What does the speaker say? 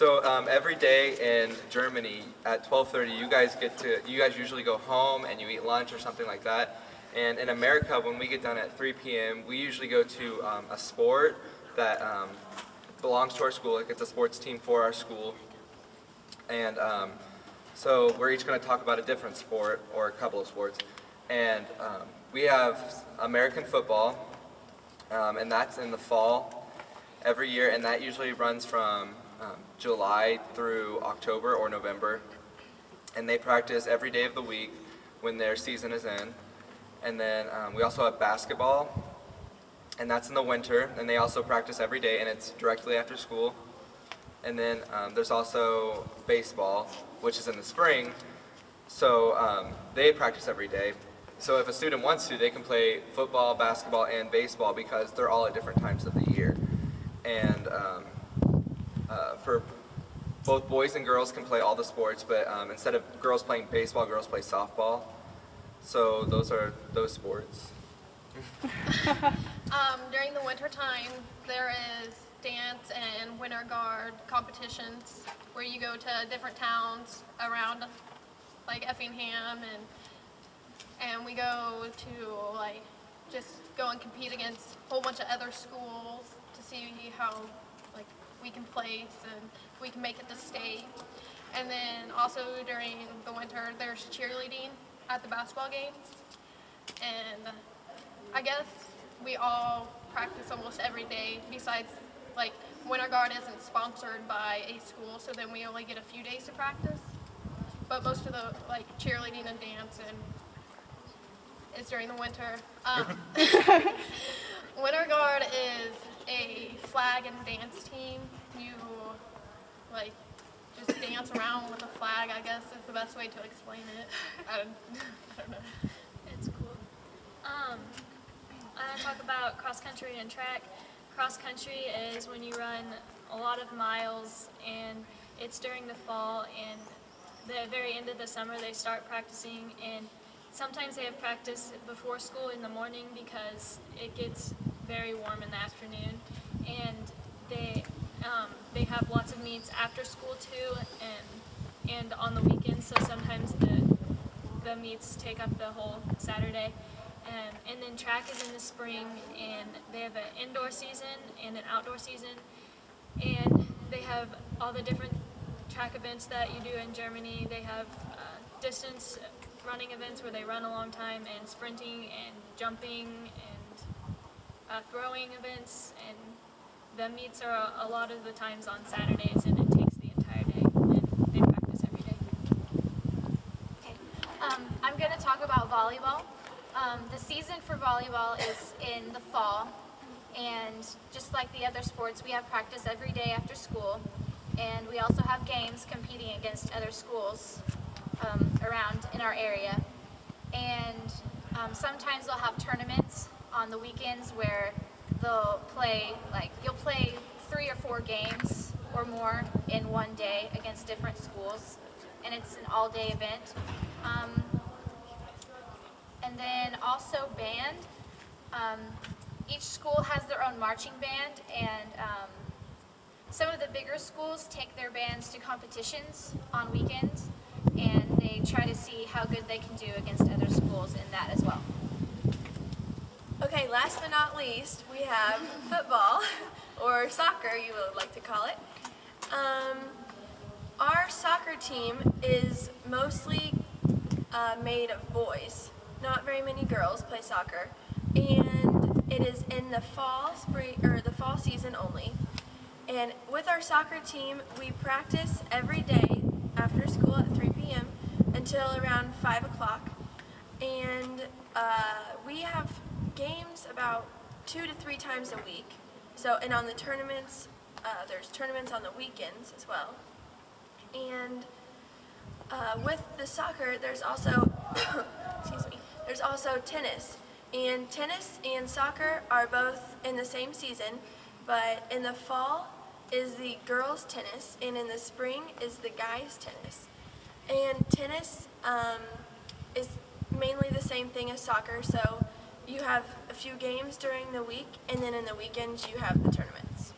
So every day in Germany at 12:30, you guys usually go home and you eat lunch or something like that. And in America, when we get done at 3 p.m., we usually go to a sport that belongs to our school. Like it's a sports team for our school. And so we're each going to talk about a different sport or a couple of sports. And we have American football, and that's in the fall every year, and that usually runs from July through October or November. And they practice every day of the week when their season is in. And then we also have basketball, and that's in the winter, and they also practice every day, and it's directly after school. And then there's also baseball, which is in the spring, so they practice every day. So if a student wants to, they can play football, basketball, and baseball because they're all at different times of the year. And for both boys and girls can play all the sports, but instead of girls playing baseball, girls play softball. So those are those sports. During the winter time, there is dance and winter guard competitions where you go to different towns around like Effingham, and we go to like just go and compete against a whole bunch of other schools to see how like we can place and if we can make it to state. And then also during the winter there's cheerleading at the basketball games, and I guess we all practice almost every day besides like winter guard isn't sponsored by a school, so then we only get a few days to practice, but most of the like cheerleading and dance and is during the winter. Winter guard is a flag and dance team. You like just dance around with a flag, I guess is the best way to explain it. I don't know. It's cool. I talk about cross country and track. Cross country is when you run a lot of miles, and it's during the fall, and the very end of the summer they start practicing, and sometimes they have practice before school in the morning because it gets very warm in the afternoon, and they have lots of meets after school too, and on the weekends, so sometimes the meets take up the whole Saturday. And then track is in the spring, and they have an indoor season and an outdoor season, and they have all the different track events that you do in Germany. They have distance running events where they run a long time, and sprinting and jumping and throwing events, and the meets are a lot of the times on Saturdays, and it takes the entire day, and they practice every day. Okay. I'm going to talk about volleyball. The season for volleyball is in the fall, and just like the other sports, we have practice every day after school, and we also have games competing against other schools around in our area. And sometimes they'll have tournaments on the weekends where they'll play, like you'll play 3 or 4 games or more in one day against different schools, and it's an all-day event. And then also band. Each school has their own marching band, and some of the bigger schools take their bands to competitions on weekends, and they try to see how good they can do against other schools in that as well. Okay, last but not least, we have football, or soccer you would like to call it. Our soccer team is mostly made of boys. Not very many girls play soccer, and it is in the fall, the fall season only. And with our soccer team, we practice every day after school at 3 p.m. until around 5 o'clock. And we have games about 2 to 3 times a week. So, and on the tournaments, there's tournaments on the weekends as well. And with the soccer, there's also, excuse me, there's also tennis. And tennis and soccer are both in the same season, but in the fall is the girls' tennis, and in the spring is the guys' tennis. And tennis is mainly the same thing as soccer, so you have a few games during the week, and then in the weekends you have the tournaments.